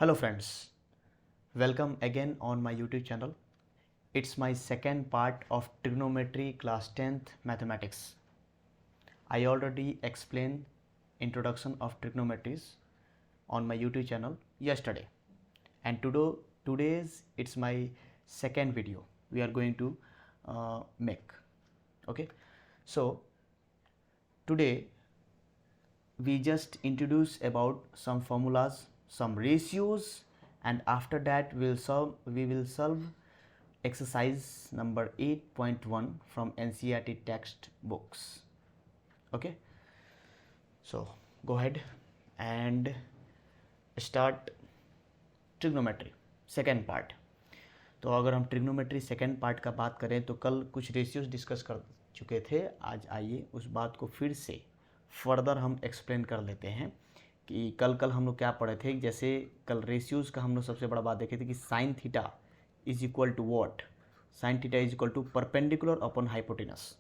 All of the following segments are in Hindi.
Hello friends, welcome again on my YouTube channel. It's my second part of trigonometry class 10th mathematics. I already explained introduction of trigonometries on my YouTube channel yesterday, and today's it's my second video we are going to make. Okay, so today we just introduce about some formulas, some ratios, and after that we will solve exercise number 8.1 from NCERT textbooks. Okay, so go ahead and start trigonometry second part. तो अगर हम ट्रिग्नोमेट्री सेकेंड पार्ट का बात करें तो कल कुछ रेशियोज डिस्कस कर चुके थे. आज आइए उस बात को फिर से फर्दर हम एक्सप्लेन कर लेते हैं कि कल हम लोग क्या पढ़े थे. जैसे कल रेशियोज का हम लोग सबसे बड़ा बात देखे थे कि sine theta is equal to what. Sine theta is equal to perpendicular upon hypotenuse.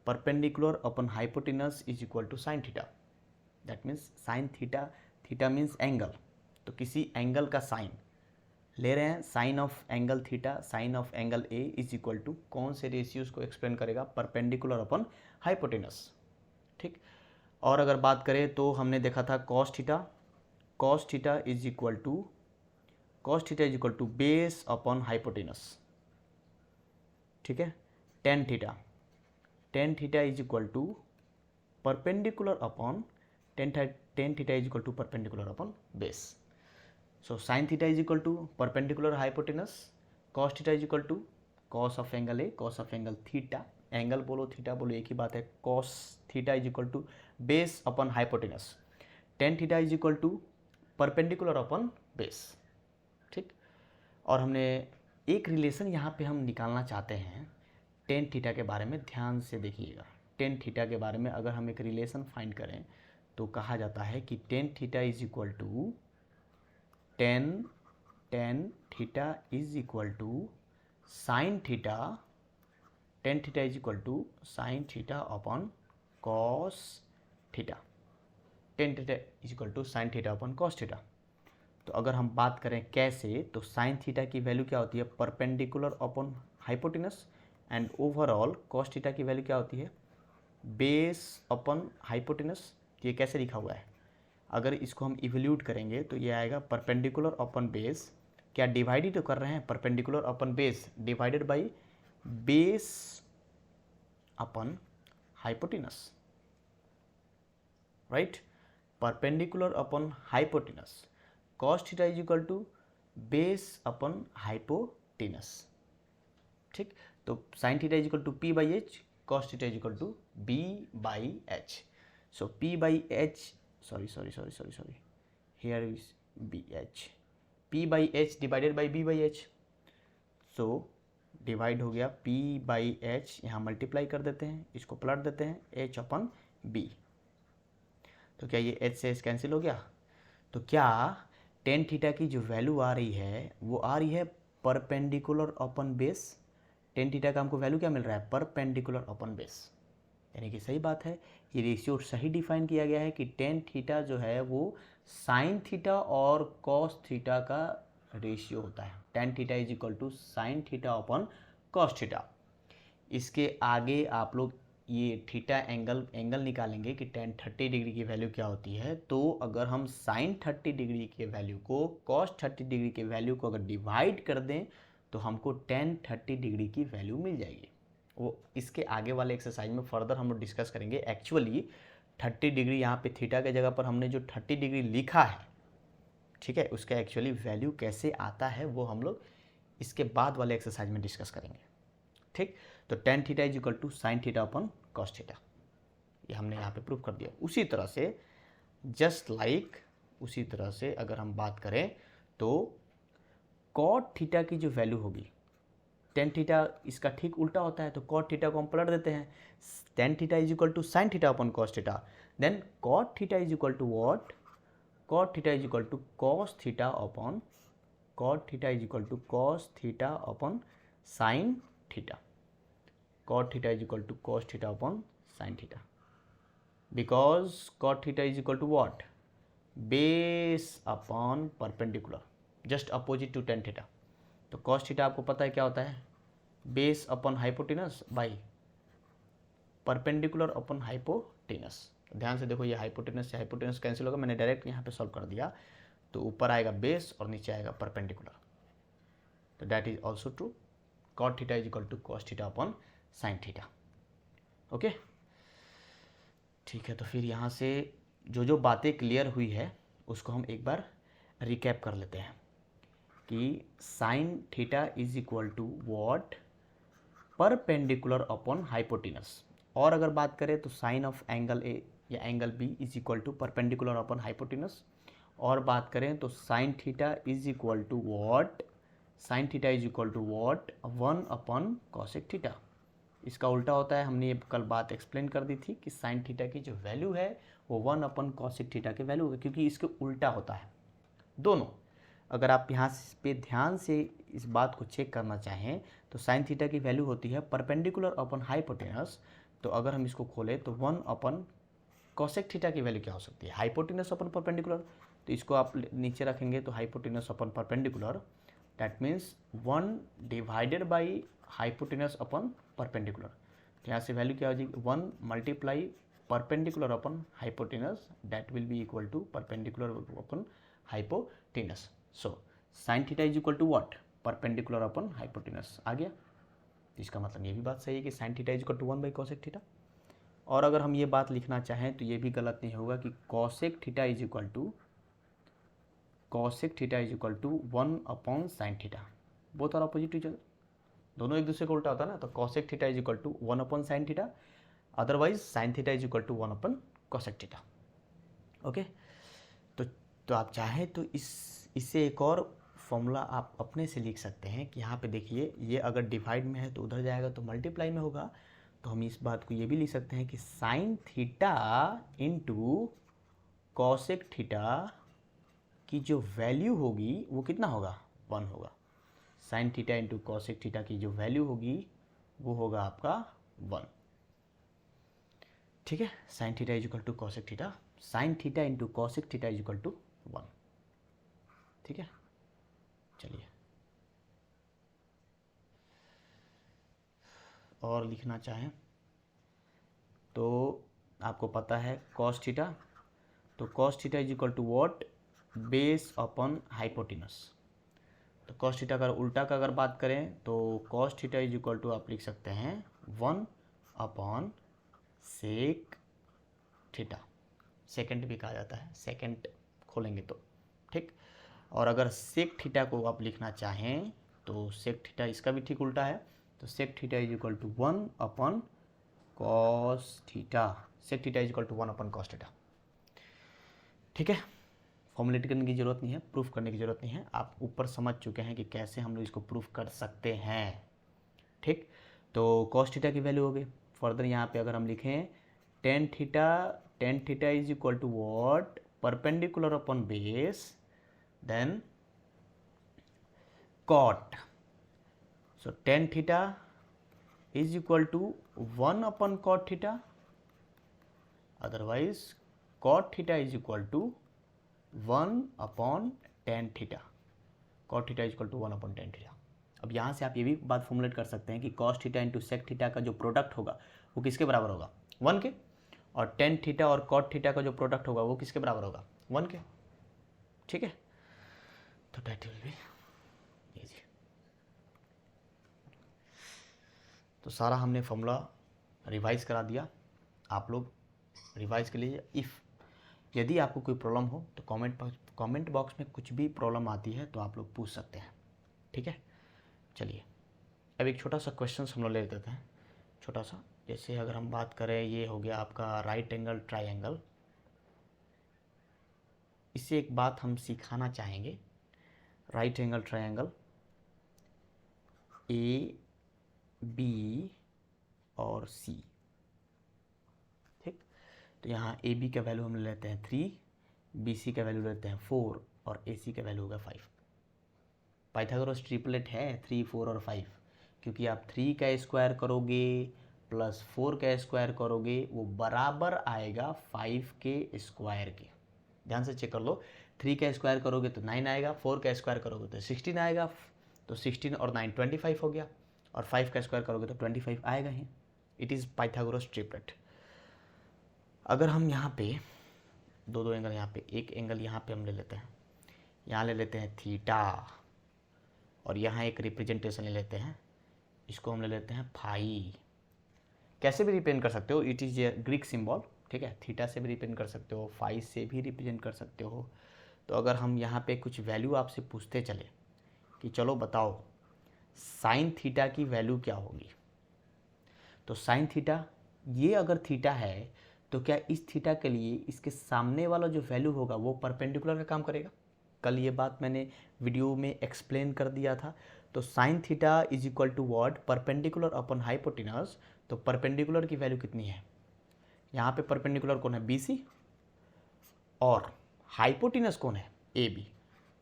Perpendicular upon hypotenuse is equal to sine theta. That means sine theta, theta means angle. तो किसी एंगल का साइन ले रहे हैं, sine of angle theta, sine of angle A is equal to कौन से रेशियोज को एक्सप्लेन करेगा, परपेंडिकुलर अपॉन हाइपोटेनस. ठीक. और अगर बात करें तो हमने देखा था cos theta. Cos theta is equal to base upon hypotenuse. ठीक है. Tan theta, tan theta is equal to perpendicular upon tan theta is equal to perpendicular upon base. So sin theta is equal to perpendicular hypotenuse, cos theta is equal to cos of angle A, cos of angle theta. Angle बोलो थीटा बोलो एक ही बात है. cos theta is equal to base upon hypotenuse. tan theta is equal to perpendicular upon base. ठीक. और हमने एक रिलेशन यहाँ पे हम निकालना चाहते हैं tan थीटा के बारे में. ध्यान से देखिएगा. tan थीटा के बारे में अगर हम एक रिलेशन फाइंड करें तो कहा जाता है कि tan theta is equal to tan theta is equal to sin theta. tan theta is equal to sin theta upon cos theta. tan theta is equal to sin theta upon cos theta. तो अगर हम बात करें कैसे, तो sin theta की वैल्यू क्या होती है, perpendicular upon hypotenuse. And overall cos theta की वैल्यू क्या होती है, बेस अपॉन हाइपोटेनस. ये कैसे लिखा हुआ है, अगर इसको हम इवल्यूट करेंगे तो ये आएगा परपेंडिकुलर अपॉन बेस. क्या डिवाइड ही तो कर रहे हैं, perpendicular upon base divided by base upon hypotenuse. Right. Perpendicular upon hypotenuse. cos theta is equal to base upon hypotenuse. ठीक. तो sine theta is equal to P by H, cos theta is equal to B by H. So P by H, sorry, here is bh, p by h divided by b by h. so divide हो गया p by h, यहाँ मल्टीप्लाई कर देते हैं, इसको पलट देते हैं h अपन b. तो क्या ये h से h कैंसिल हो गया. तो क्या टेन थीटा की जो वैल्यू आ रही है वो आ रही है perpendicular upon base. Tan theta का हमको वैल्यू क्या मिल रहा है, परपेंडिकुलर अपॉन बेस. यानी कि सही बात है, ये रेशियो सही डिफाइन किया गया है कि टेन थीटा जो है वो साइन थीटा और कॉस थीटा का रेशियो होता है. Tan theta is equal to sine theta upon cos theta. इसके आगे आप लोग ये थीटा एंगल निकालेंगे कि टेन 30 डिग्री की वैल्यू क्या होती है. तो अगर हम साइन 30 डिग्री के वैल्यू को कॉस 30 डिग्री के वैल्यू को अगर डिवाइड कर दें तो हमको टेन 30 डिग्री की वैल्यू मिल जाएगी. वो इसके आगे वाले एक्सरसाइज में फर्दर हम लोग डिस्कस करेंगे. एक्चुअली 30 डिग्री यहाँ पे थीटा के जगह पर हमने जो 30 डिग्री लिखा है, ठीक है, उसका एक्चुअली वैल्यू कैसे आता है वो हम लोग इसके बाद वाले एक्सरसाइज में डिस्कस करेंगे. ठीक. तो tan theta is equal to sine theta upon cos theta, ये हमने यहाँ पे प्रूव कर दिया. उसी तरह से उसी तरह से अगर हम बात करें तो कॉट थीटा की जो वैल्यू होगी, टेन थीटा इसका ठीक उल्टा होता है, तो कॉट थीटा को हम पलट देते हैं. Tan theta is equal to sine theta upon cos theta. Then cot theta is equal to what, cot theta is equal to cos theta upon sine theta. Cot theta is equal to cos theta upon sine theta, because cot theta is equal to what, base upon perpendicular, just opposite to tan theta. तो कॉस थीटा आपको पता है क्या होता है, base upon hypotenuse by perpendicular upon hypotenuse. ध्यान से देखो, ये हाइपोटेनस से हाइपोटेनस कैंसिल होगा, मैंने डायरेक्ट यहाँ पे सॉल्व कर दिया। तो ऊपर आएगा बेस और नीचे आएगा परपेंडिकुलर। तो that is also true, cot theta is equal to cos theta upon sine theta. Okay, ठीक है। तो फिर यहाँ से जो बातें क्लियर हुई है उसको हम एक बार रिकैप कर लेते हैं कि sine theta is equal to what, perpendicular upon hypotenuse. और अगर बात करें तो साइन ऑफ एंगल ए या angle B is equal to perpendicular upon hypotenuse. और बात करें तो sine theta is equal to what, sine theta is equal to what, 1 upon cosec theta. इसका उल्टा होता है, हमने ये कल बात एक्सप्लेन कर दी थी कि साइन थीटा की जो वैल्यू है वो 1 अपॉन कॉसेक थीटा के वैल्यू है, क्योंकि इसके उल्टा होता है दोनों। अगर आप यहाँ पे ध्यान से इस बात को चेक करना चाहें तो साइन थीटा की वैल्यू होती है परपेंडिकुलर अपॉन हाइपोटेनस। तो अगर हम इसको खोलें तो 1 अपॉन कॉसेक थीटा की वैल्यू क्या हो सकती है, हाइपोटेनस अपॉन परपेंडिकुलर। तो इसको आप नीचे रखेंगे तो hypotenuse upon perpendicular, that means 1 divided by hypotenuse upon perpendicular. तो यहाँ से वैल्यू क्या हो जाएगी, 1 multiply perpendicular upon hypotenuse, that will be equal to perpendicular upon hypotenuse. So sine theta is equal to what, perpendicular upon hypotenuse आ गया। इसका मतलब ये भी बात सही है कि sine theta is equal to 1 by cosec theta. और अगर हम ये बात लिखना चाहें तो ये भी गलत नहीं होगा कि cosec theta is equal to, cosec theta is equal to 1 upon sine theta. Both are opposite each other, दोनों एक दूसरे को उल्टा होता है ना। तो cosec theta is equal to 1 upon sine theta, otherwise sine theta is equal to 1 upon cosec theta. Okay, तो आप चाहें तो इससे एक और फॉर्मूला आप अपने से लिख सकते हैं कि यहाँ पे देखिए, ये अगर डिवाइड में है तो उधर जाएगा तो मल्टीप्लाई में होगा। तो हम इस बात को ये भी लिख सकते हैं कि sine theta into cosec theta की जो वैल्यू होगी वो कितना होगा, 1 होगा। Sign theta into cosec theta की जो वैल्यू होगी वो होगा आपका 1। ठीक है, sine theta is equal to cosec theta, sine theta into cosec theta is equal to 1। ठीक है, चलिए और लिखना चाहें तो आपको पता है कॉस थीटा, तो cos theta is equal to what, base upon hypotenuse. तो कॉस थीटा का उल्टा का अगर बात करें तो cos theta is equal to आप लिख सकते हैं 1 अपॉन सेक थीटा। सेकेंड भी कहा जाता है, सेकेंड खोलेंगे तो ठीक। और अगर सेक थीटा को आप लिखना चाहें तो सेक थीटा इसका भी ठीक उल्टा है। तो sec theta is equal to 1 upon cos theta, sec theta is equal to 1 upon cos theta. ठीक है, फॉर्मुलेट करने की ज़रूरत नहीं है, प्रूफ करने की ज़रूरत नहीं है, आप ऊपर समझ चुके हैं कि कैसे हम लोग इसको प्रूफ कर सकते हैं। ठीक, तो कॉस थीटा की वैल्यू हो गई। फर्दर यहाँ पे अगर हम लिखें tan theta is equal to what, perpendicular upon base, then cot. So tan theta is equal to 1 upon cot theta, otherwise cot theta is equal to 1 upon tan theta, cot theta is equal to 1 upon tan theta. अब यहाँ से आप ये भी बात फॉर्मुलेट कर सकते हैं कि cos theta into sec theta का जो प्रोडक्ट होगा वो किसके बराबर होगा, 1 के। और टेन थीटा और कॉट थीटा का जो प्रोडक्ट होगा वो किसके बराबर होगा, 1 के। ठीक है, तो दैट विल बी इजी। तो सारा हमने फॉर्मूला रिवाइज करा दिया, आप लोग रिवाइज के लिए। इफ़ यदि आपको कोई प्रॉब्लम हो तो कमेंट बॉक्स में कुछ भी प्रॉब्लम आती है तो आप लोग पूछ सकते हैं। ठीक है, चलिए अब एक छोटा सा क्वेश्चन हम लोग ले लेते हैं, छोटा सा। जैसे अगर हम बात करें, ये हो गया आपका राइट एंगल ट्राइंगल। इससे एक बात हम सिखाना चाहेंगे, right angle triangle A B और सी। ठीक, तो यहाँ ए बी का वैल्यू हम लेते हैं 3, बी सी का वैल्यू लेते हैं 4 और ए सी का वैल्यू होगा 5। पाइथागोरस ट्रिपलेट है 3, 4 और 5, क्योंकि आप 3 का स्क्वायर करोगे प्लस 4 का स्क्वायर करोगे वो बराबर आएगा 5 के स्क्वायर के। ध्यान से चेक कर लो, 3 का स्क्वायर करोगे तो 9 आएगा, 4 का स्क्वायर करोगे तो 16 आएगा, तो 16 और 9 25 हो गया, और 5 का स्क्वायर करोगे तो 25 आएगा ही। It is Pythagoras triplet. अगर हम यहाँ पे दो एंगल, यहाँ पे एक एंगल यहाँ पे हम ले लेते हैं, यहाँ ले लेते हैं थीटा, और यहाँ एक रिप्रेजेंटेशन ले लेते हैं, इसको हम ले लेते हैं फाई। कैसे भी रिप्रेजेंट कर सकते हो, it is a Greek symbol, ठीक है। थीटा से भी रिप्रेजेंट कर सकते हो, फाई से भी रिप्रेजेंट कर सकते हो। तो अगर हम यहाँ पे कुछ वैल्यू आपसे पूछते चले कि चलो बताओ साइन थीटा की वैल्यू क्या होगी, तो साइन थीटा, ये अगर थीटा है तो क्या इस थीटा के लिए इसके सामने वाला जो वैल्यू होगा वो परपेंडिकुलर का काम करेगा। कल ये बात मैंने वीडियो में एक्सप्लेन कर दिया था। तो sine theta is equal to what, perpendicular upon hypotenuse. तो परपेंडिकुलर की वैल्यू कितनी है, यहाँ पे परपेंडिकुलर कौन है, BC, और हाइपोटेनस कौन है, AB।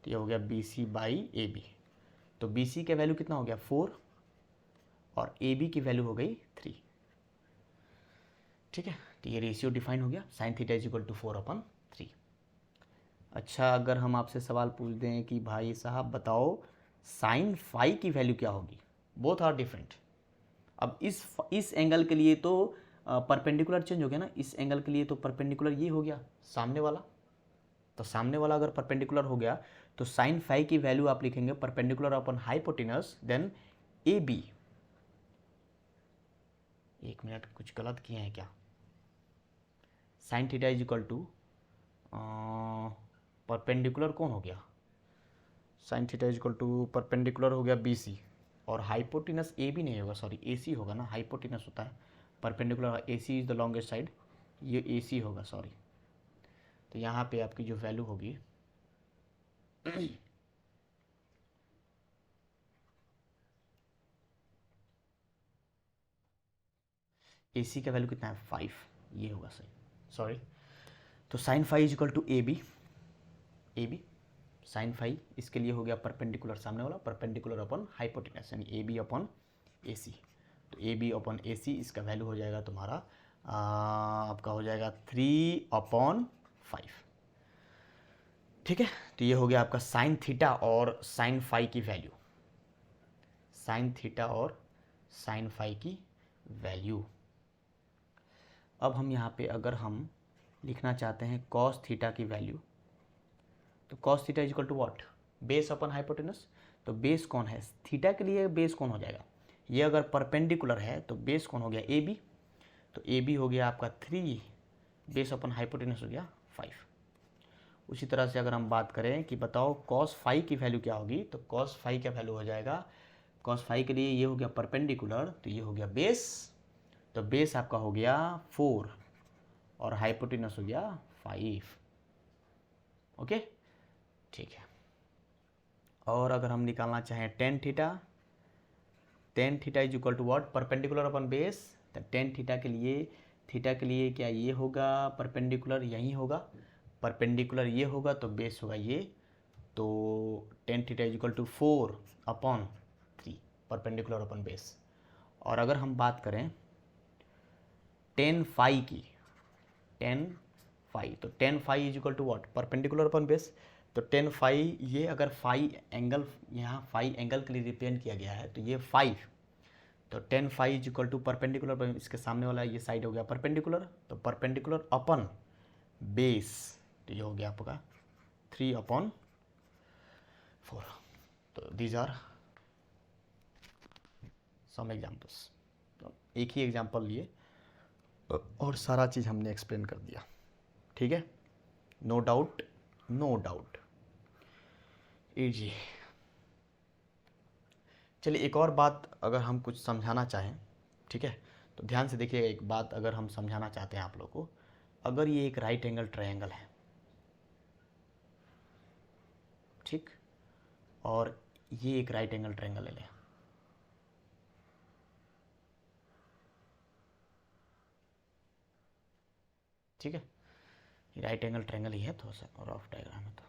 तो ये हो गया BC बाई AB। तो BC का वैल्यू कितना हो गया 4, और AB की वैल्यू हो गई 3, ठीक है। तो ये रेशियो डिफाइन हो गया, sine theta is equal to 4/3। अच्छा, अगर हम आपसे सवाल पूछ दें कि भाई साहब बताओ साइन फाई की वैल्यू क्या होगी, बोथ आर डिफरेंट। अब इस एंगल के लिए तो परपेंडिकुलर चेंज हो गया ना, इस एंगल के लिए तो परपेंडिकुलर ये हो गया सामने वाला। तो सामने वाला अगर परपेंडिकुलर हो गया तो साइन फाई की वैल्यू आप लिखेंगे perpendicular upon hypotenuse, then AB। एक मिनट, कुछ गलत किए हैं क्या, sine theta is equal to perpendicular कौन हो गया, sine theta is equal to perpendicular हो गया BC, और हाइपोटेनस AB नहीं होगा, सॉरी AC होगा ना, हाइपोटेनस होता है perpendicular, AC is the longest side, ये AC होगा, सॉरी। तो यहाँ पे आपकी जो वैल्यू होगी AC का वैल्यू कितना है 5, ये होगा सही, सॉरी। तो sine phi is equal to AB sine phi, इसके लिए हो गया परपेंडिकुलर सामने वाला, परपेंडिकुलर अपॉन हाइपोटेनस, यानी AB अपॉन AC। तो AB अपॉन AC, इसका वैल्यू हो जाएगा तुम्हारा आपका हो जाएगा 3/5, ठीक है। तो ये हो गया आपका साइन थीटा और साइन फाई की वैल्यू, साइन थीटा और साइन फाई की वैल्यू। अब हम यहाँ पे अगर हम लिखना चाहते हैं कॉस थीटा की वैल्यू, तो cos theta is equal to what, base upon hypotenuse. तो बेस कौन है थीटा के लिए, बेस कौन हो जाएगा, ये अगर परपेंडिकुलर है तो बेस कौन हो गया AB। तो AB हो गया आपका 3, बेस अपॉन हाइपोटेनस हो गया 5। उसी तरह से अगर हम बात करें कि बताओ कॉस फाई की वैल्यू क्या होगी, तो कॉस फाई का वैल्यू हो जाएगा, कॉस फाई के लिए ये हो गया परपेंडिकुलर, तो ये हो गया बेस, तो बेस आपका हो गया 4 और हाइपोटेनस हो गया 5, ओके, ठीक है। और अगर हम निकालना चाहें tan theta is equal to what, perpendicular upon base. तो टेन थीटा के लिए क्या ये होगा परपेंडिकुलर, यही होगा परपेंडिकुलर, ये होगा तो बेस होगा ये, तो tan theta is equal to 4/3 perpendicular upon base. और अगर हम बात करें टेन फाई की, टेन फाई, तो tan phi is equal to what, perpendicular upon base. तो टेन फाई, ये अगर फाई एंगल, यहाँ फाई एंगल के लिए रिप्रेजेंट किया गया है तो ये 5, तो tan phi is equal to perpendicular, इसके सामने वाला ये साइड हो गया परपेंडिकुलर, तो परपेंडिकुलर अपन बेस, तो ये हो गया आपका 3/4। तो दीज आर सम एग्जाम्पल्स। तो एक ही एग्जाम्पल लिए और सारा चीज़ हमने एक्सप्लेन कर दिया, ठीक है, no doubt, no doubt, easy. चलिए एक और बात अगर हम कुछ समझाना चाहें, ठीक है, तो ध्यान से देखिए, एक बात अगर हम समझाना चाहते हैं आप लोग को, अगर ये एक राइट एंगल ट्रायंगल है, ठीक, और ये एक राइट एंगल ट्रायंगल ले लें, ठीक है, ये राइट एंगल ट्रायंगल ही है, थोड़ा सा रफ डायग्राम है, तो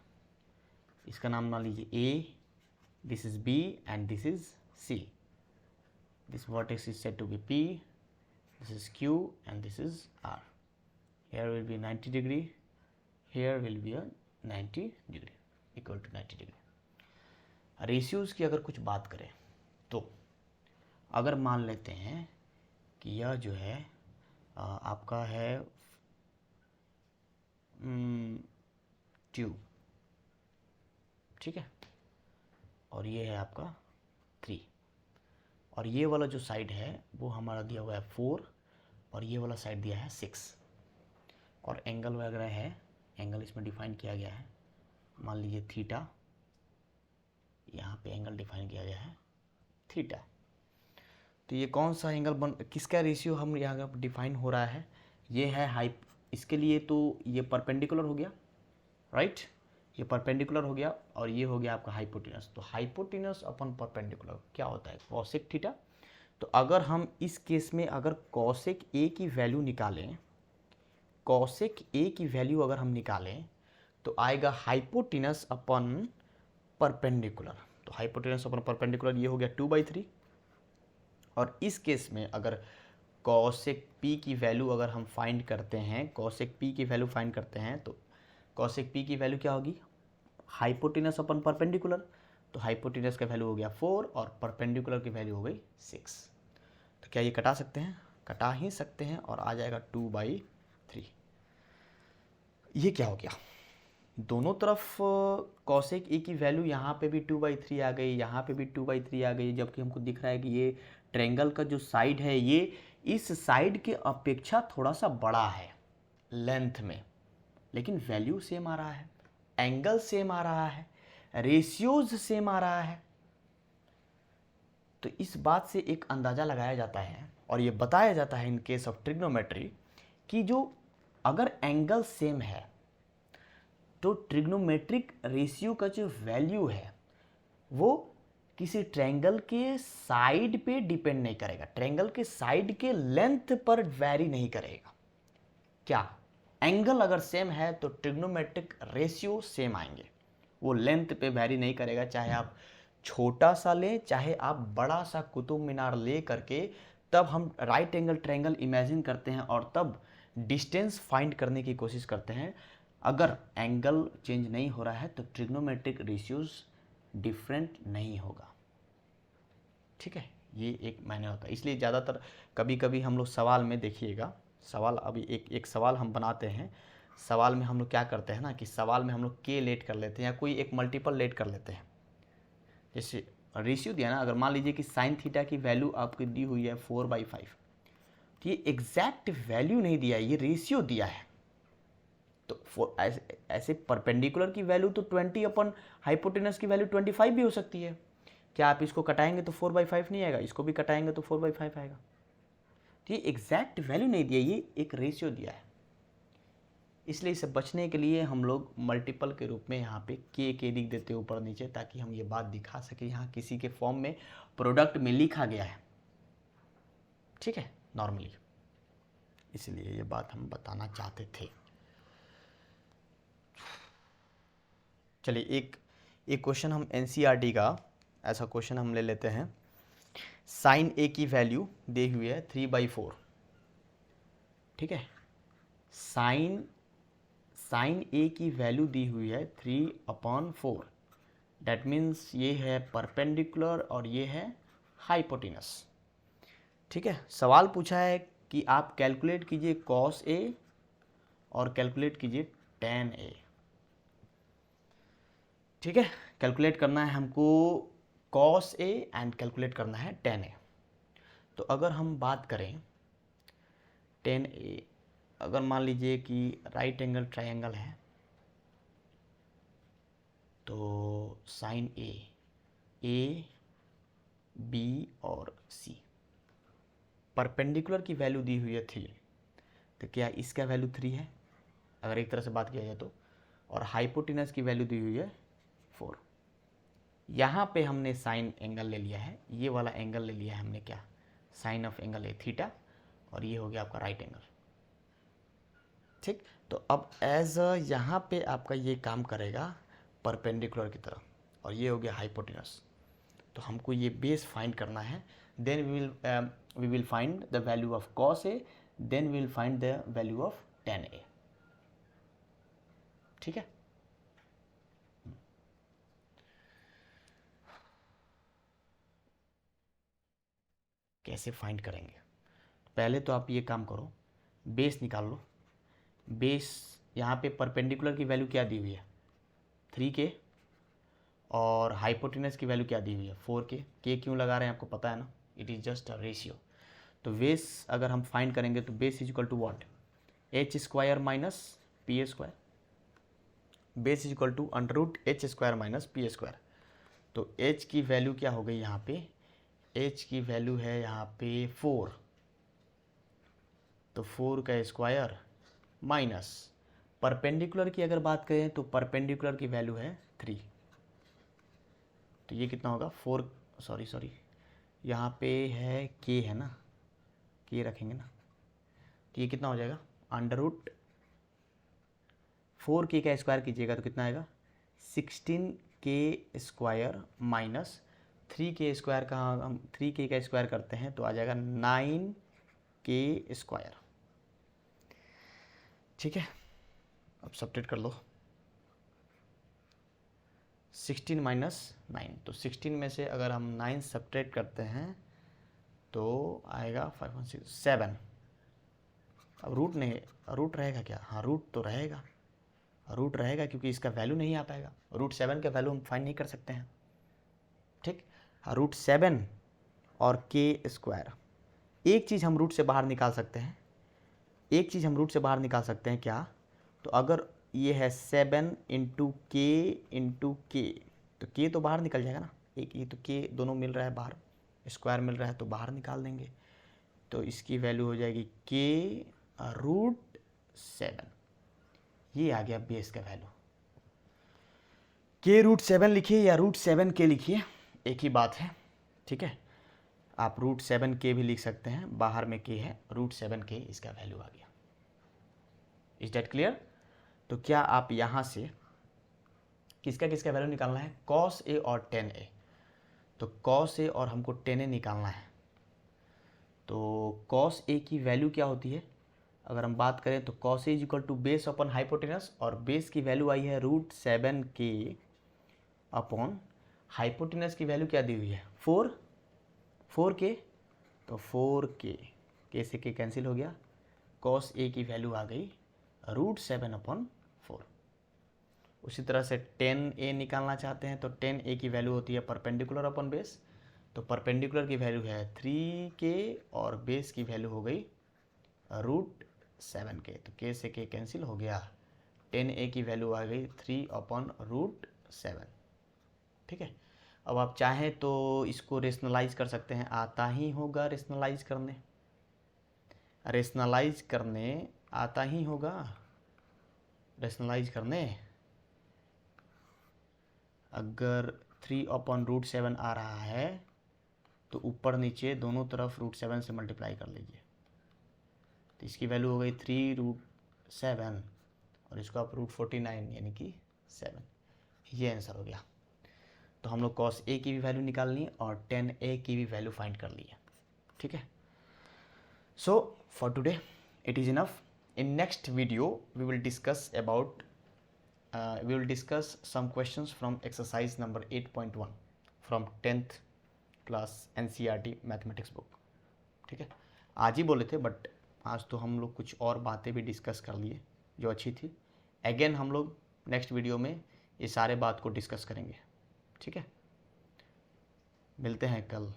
इसका नाम मान लीजिए A, this is B and this is C, this vertex is said to be P, this is Q and this is R. Here will be 90 degree, here will be 90 degree, equal to 90 degree. Ratios की अगर कुछ बात करें तो अगर मान लेते हैं कि यह जो है आपका है ट्यूब, ठीक है, और ये है आपका 3, और ये वाला जो साइड है वो हमारा दिया हुआ है 4, और ये वाला साइड दिया है 6, और एंगल वगैरह है, एंगल इसमें डिफाइन किया गया है, मान लीजिए थीटा, यहाँ पे एंगल डिफाइन किया गया है थीटा। तो ये कौन सा एंगल किसका रेशियो हम यहाँ पर डिफाइन हो रहा है, ये है इसके लिए तो ये परपेंडिकुलर हो गया, राइट, ये परपेंडिकुलर हो गया, और ये हो गया आपका हाइपोटेनस। तो हाइपोटेनस अपन परपेंडिकुलर क्या होता है, कॉसेक थीटा। तो अगर हम इस केस में अगर कॉसेक ए की वैल्यू निकालें, कॉसेक ए की वैल्यू अगर हम निकालें तो आएगा हाइपोटेनस अपन परपेंडिकुलर। तो हाइपोटेनस अपन परपेंडिकुलर ये हो गया 2/3, और इस केस में अगर कॉसेक पी की वैल्यू अगर हम फाइंड करते हैं, कॉसेक पी की वैल्यू फाइंड करते हैं, तो कॉसेक पी की वैल्यू क्या होगी, हाइपोटेनस अपन परपेंडिकुलर। तो हाइपोटेनस का वैल्यू हो गया 4 और परपेंडिकुलर की वैल्यू हो गई 6। तो क्या ये कटा सकते हैं, कटा ही सकते हैं, और आ जाएगा 2/3। ये क्या हो गया, दोनों तरफ कॉसेक ए की वैल्यू यहाँ पे भी 2/3 आ गई, यहाँ पे भी 2/3 आ गई, जबकि हमको दिख रहा है कि ये ट्रायंगल का जो साइड है ये इस साइड के अपेक्षा थोड़ा सा बड़ा है लेंथ में, लेकिन वैल्यू सेम आ रहा है, एंगल सेम आ रहा है, रेशियोज सेम आ रहा है। तो इस बात से एक अंदाज़ा लगाया जाता है और ये बताया जाता है इन केस ऑफ ट्रिग्नोमेट्री कि जो अगर एंगल सेम है तो ट्रिग्नोमेट्रिक रेशियो का जो वैल्यू है वो किसी ट्रायंगल के साइड पे डिपेंड नहीं करेगा, ट्रायंगल के साइड के लेंथ पर वैरी नहीं करेगा। क्या एंगल अगर सेम है तो ट्रिग्नोमेट्रिक रेशियो सेम आएंगे, वो लेंथ पे वैरी नहीं करेगा, चाहे आप छोटा सा लें चाहे आप बड़ा सा कुतुब मीनार ले करके तब हम राइट एंगल ट्रायंगल इमेजिन करते हैं और तब डिस्टेंस फाइंड करने की कोशिश करते हैं। अगर एंगल चेंज नहीं हो रहा है तो ट्रिग्नोमेट्रिक रेशियोज डिफरेंट नहीं होगा, ठीक है, ये एक मायने होता है। इसलिए ज़्यादातर कभी कभी हम लोग सवाल में देखिएगा, सवाल अभी एक सवाल हम बनाते हैं, सवाल में हम लोग क्या करते हैं ना कि सवाल में हम लोग के लेट कर लेते हैं या कोई एक मल्टीपल लेट कर लेते हैं। जैसे रेशियो दिया ना, अगर मान लीजिए कि साइन थीटा की वैल्यू आपकी दी हुई है 4/5, तो ये एग्जैक्ट वैल्यू नहीं दिया है, ये रेशियो दिया है। तो ऐसे परपेंडिकुलर की वैल्यू तो 20 अपन हाइपोटेनस की वैल्यू 25 भी हो सकती है। क्या आप इसको कटाएंगे तो 4/5 नहीं आएगा, इसको भी कटाएंगे तो 4/5 आएगा। तो ये एग्जैक्ट वैल्यू नहीं दिया, ये एक रेशियो दिया है। इसलिए इसे बचने के लिए हम लोग मल्टीपल के रूप में यहाँ पे के लिख देते हैं ऊपर नीचे, ताकि हम ये बात दिखा सके यहाँ किसी के फॉर्म में प्रोडक्ट में लिखा गया है, ठीक है, नॉर्मली। इसलिए ये बात हम बताना चाहते थे। चलिए एक क्वेश्चन हम एनसीईआरटी का ऐसा क्वेश्चन हम ले लेते हैं। साइन ए की वैल्यू दी हुई है 3/4, ठीक है, साइन ए की वैल्यू दी हुई है 3/4, डैट मीन्स ये है परपेंडिकुलर और ये है हाइपोटेनस, ठीक है। सवाल पूछा है कि आप कैलकुलेट कीजिए कॉस ए और कैलकुलेट कीजिए tan ए, ठीक है, कैलकुलेट करना है हमको कॉस ए एंड कैलकुलेट करना है tan ए। तो अगर हम बात करें tan ए, अगर मान लीजिए कि राइट एंगल ट्रायंगल है तो साइन ए बी और सी, परपेंडिकुलर की वैल्यू दी हुई है 3, तो क्या इसका वैल्यू 3 है अगर एक तरह से बात किया जाए तो, और हाइपोटेनस की वैल्यू दी हुई है 4। यहाँ पे हमने साइन एंगल ले लिया है, ये वाला एंगल ले लिया है हमने, क्या साइन ऑफ एंगल है थीटा, और ये हो गया आपका राइट एंगल, ठीक। तो अब एज यहाँ पे आपका ये काम करेगा परपेंडिकुलर की तरह, और ये हो गया हाइपोटेनस। तो हमको ये बेस फाइंड करना है, then we will find the value of cos A, then we will find the value of tan A. ठीक है। कैसे फाइंड करेंगे? पहले तो आप ये काम करो, बेस निकाल लो। बेस यहाँ पे परपेंडिकुलर की वैल्यू क्या दी हुई है? 3k, और हाइपोटेनस की वैल्यू क्या दी हुई है? 4k। के क्यों लगा रहे हैं आपको पता है ना, it is just a ratio. तो बेस अगर हम फाइंड करेंगे तो base is equal to what? H square minus P square. Base is equal to under root H square minus P square. तो एच की वैल्यू क्या हो गई यहाँ पे? एच की वैल्यू है यहाँ पे 4, तो 4 का स्क्वायर माइनस परपेंडिकुलर की अगर बात करें तो परपेंडिकुलर की वैल्यू है 3, तो ये कितना होगा? 4, सॉरी यहाँ पे है के है ना, के रखेंगे ना, तो ये कितना हो जाएगा? अंडर रूट 4k का स्क्वायर कीजिएगा तो कितना आएगा? 16k square minus 3k square का हम 3k का स्क्वायर करते हैं तो आ जाएगा 9k स्क्वायर। ठीक है, अब सब्ट्रैक्ट कर लो। 16 माइनस 9, तो 16 में से अगर हम 9 सब्ट्रैक्ट करते हैं तो आएगा 516 7। अब रूट नहीं, रूट रहेगा क्या? हाँ रूट तो रहेगा, रूट रहेगा क्योंकि इसका वैल्यू नहीं आ पाएगा। रूट 7 का वैल्यू हम फाइंड नहीं कर सकते हैं। ठीक, रूट 7 और के स्क्वायर, एक चीज़ हम रूट से बाहर निकाल सकते हैं, एक चीज़ हम रूट से बाहर निकाल सकते हैं क्या? तो अगर ये है 7 इंटू के, तो के तो बाहर निकल जाएगा ना, एक ये तो के दोनों मिल रहा है बाहर, स्क्वायर मिल रहा है तो बाहर निकाल देंगे, तो इसकी वैल्यू हो जाएगी के रूट 7। ये आ गया बेस का वैल्यू। के रूट 7 लिखिए या रूट 7 के लिखिए, एक ही बात है। ठीक है, आप रूट 7 के भी लिख सकते हैं, बाहर में के है, रूट 7 के इसका वैल्यू आ गया। Is that clear? तो क्या आप यहाँ से किसका किसका वैल्यू निकालना है? कॉस ए और टेन ए। तो कॉस ए और हमको टेन ए निकालना है। तो कॉस ए की वैल्यू क्या होती है अगर हम बात करें तो cos A is equal to base upon hypotenuse, और बेस की वैल्यू आई है रूट 7 के अपॉन हाइपोटेनस की वैल्यू क्या दी हुई है? 4 के, तो 4 से के कैंसिल हो गया, कॉस ए की वैल्यू आ गई रूट 7 अपॉन 4। उसी तरह से 10a निकालना चाहते हैं तो 10a की वैल्यू होती है परपेंडिकुलर अपॉन बेस, तो परपेंडिकुलर की वैल्यू है 3k और बेस की वैल्यू हो गई रूट 7k, तो k से k कैंसिल हो गया, 10a की वैल्यू आ गई 3 अपॉन रूट 7। ठीक है, अब आप चाहें तो इसको रेशनलाइज कर सकते हैं, आता ही होगा रेशनलाइज करने, रेशनलाइज करने आता ही होगा, रेशनलाइज करने अगर 3 अपॉन रूट 7 आ रहा है तो ऊपर नीचे दोनों तरफ रूट 7 से मल्टीप्लाई कर लीजिए, तो इसकी वैल्यू हो गई 3 रूट 7 और इसको आप रूट 49 यानी कि 7, ये आंसर हो गया। तो हम लोग कॉस ए की भी वैल्यू निकाल ली और 10a की भी वैल्यू फाइंड कर ली है। ठीक है, so for today it is enough. In next video we will discuss about we will discuss some questions from exercise number 8.1 from 10th class NCERT mathematics book. ठीक है, आज ही बोले थे बट आज तो हम लोग कुछ और बातें भी डिस्कस कर लिए जो अच्छी थी। अगेन हम लोग नेक्स्ट वीडियो में ये सारे बात को डिस्कस करेंगे। ठीक है, मिलते हैं कल।